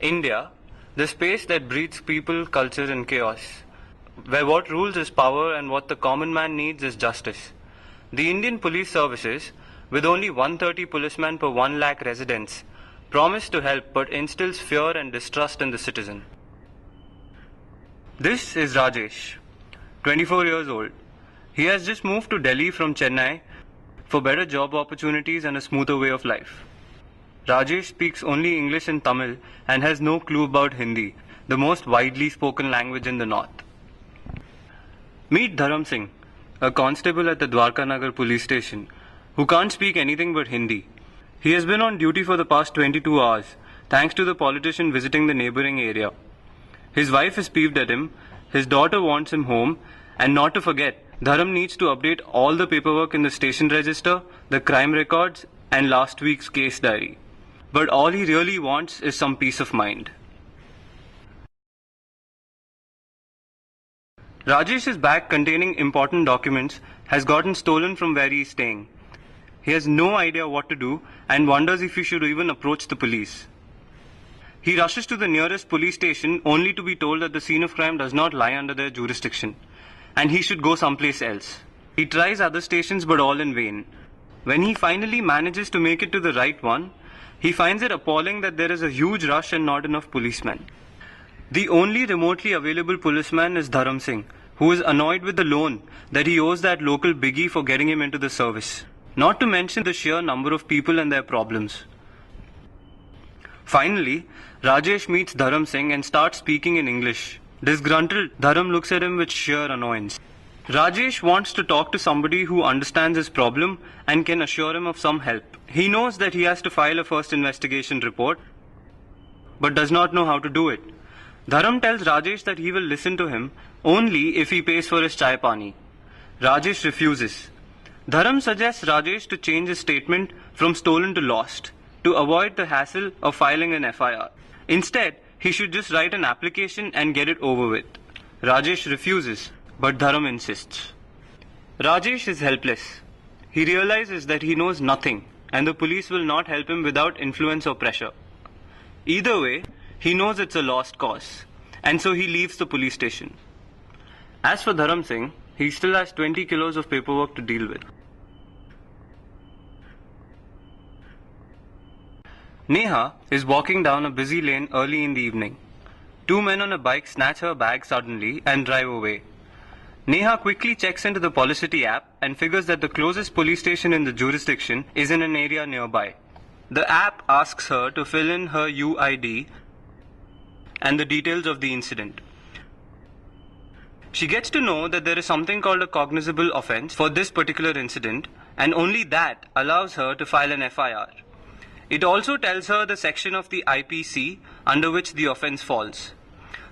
India, the space that breeds people, culture and chaos, where what rules is power and what the common man needs is justice. The Indian police services, with only 130 policemen per 1 lakh residents, promise to help but instills fear and distrust in the citizen. This is Rajesh, 24 years old. He has just moved to Delhi from Chennai for better job opportunities and a smoother way of life. Rajesh speaks only English and Tamil and has no clue about Hindi, the most widely spoken language in the north. Meet Dharam Singh, a constable at the Dwarka Nagar police station, who can't speak anything but Hindi. He has been on duty for the past 22 hours, thanks to the politician visiting the neighbouring area. His wife is peeved at him, his daughter wants him home, and not to forget, Dharam needs to update all the paperwork in the station register, the crime records, and last week's case diary. But all he really wants is some peace of mind. Rajesh's bag containing important documents has gotten stolen from where he is staying. He has no idea what to do and wonders if he should even approach the police. He rushes to the nearest police station only to be told that the scene of crime does not lie under their jurisdiction and he should go someplace else. He tries other stations but all in vain. When he finally manages to make it to the right one, he finds it appalling that there is a huge rush and not enough policemen. The only remotely available policeman is Dharam Singh, who is annoyed with the loan that he owes that local biggie for getting him into the service. Not to mention the sheer number of people and their problems. Finally, Rajesh meets Dharam Singh and starts speaking in English. Disgruntled, Dharam looks at him with sheer annoyance. Rajesh wants to talk to somebody who understands his problem and can assure him of some help. He knows that he has to file a first investigation report, but does not know how to do it. Dharam tells Rajesh that he will listen to him only if he pays for his chai pani. Rajesh refuses. Dharam suggests Rajesh to change his statement from stolen to lost, to avoid the hassle of filing an FIR. Instead, he should just write an application and get it over with. Rajesh refuses, but Dharam insists. Rajesh is helpless. He realizes that he knows nothing and the police will not help him without influence or pressure. Either way, he knows it's a lost cause, and so he leaves the police station. As for Dharam Singh, he still has 20 kilos of paperwork to deal with. Neha is walking down a busy lane early in the evening. Two men on a bike snatch her bag suddenly and drive away. Neha quickly checks into the Policity app and figures that the closest police station in the jurisdiction is in an area nearby. The app asks her to fill in her UID and the details of the incident. She gets to know that there is something called a cognizable offence for this particular incident, and only that allows her to file an FIR. It also tells her the section of the IPC under which the offence falls.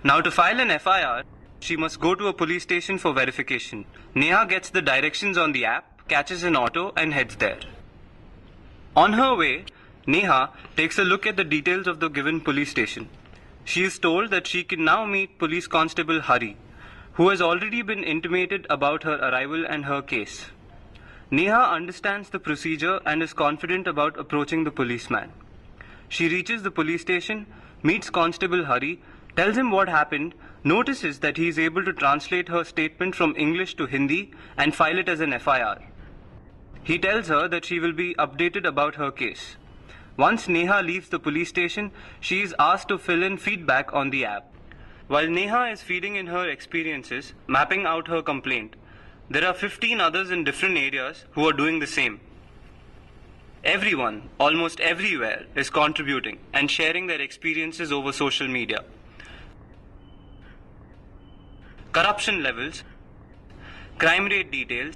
Now, to file an FIR, she must go to a police station for verification. Neha gets the directions on the app, catches an auto and heads there. On her way, Neha takes a look at the details of the given police station. She is told that she can now meet Police Constable Hari, who has already been intimated about her arrival and her case. Neha understands the procedure and is confident about approaching the policeman. She reaches the police station, meets Constable Hari, tells him what happened, notices that he is able to translate her statement from English to Hindi and file it as an FIR. He tells her that she will be updated about her case. Once Neha leaves the police station, she is asked to fill in feedback on the app. While Neha is feeding in her experiences, mapping out her complaint, there are 15 others in different areas who are doing the same. Everyone, almost everywhere, is contributing and sharing their experiences over social media. Corruption levels, crime rate details,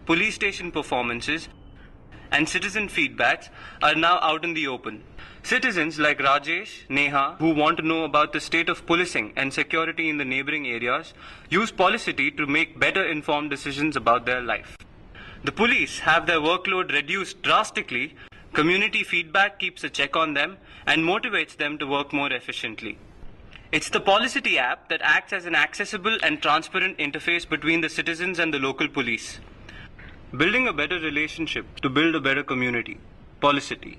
police station performances, and citizen feedbacks are now out in the open. Citizens like Rajesh, Neha, who want to know about the state of policing and security in the neighbouring areas, use Policity to make better informed decisions about their life. The police have their workload reduced drastically, community feedback keeps a check on them, and motivates them to work more efficiently. It's the Policity app that acts as an accessible and transparent interface between the citizens and the local police. Building a better relationship to build a better community. Policity.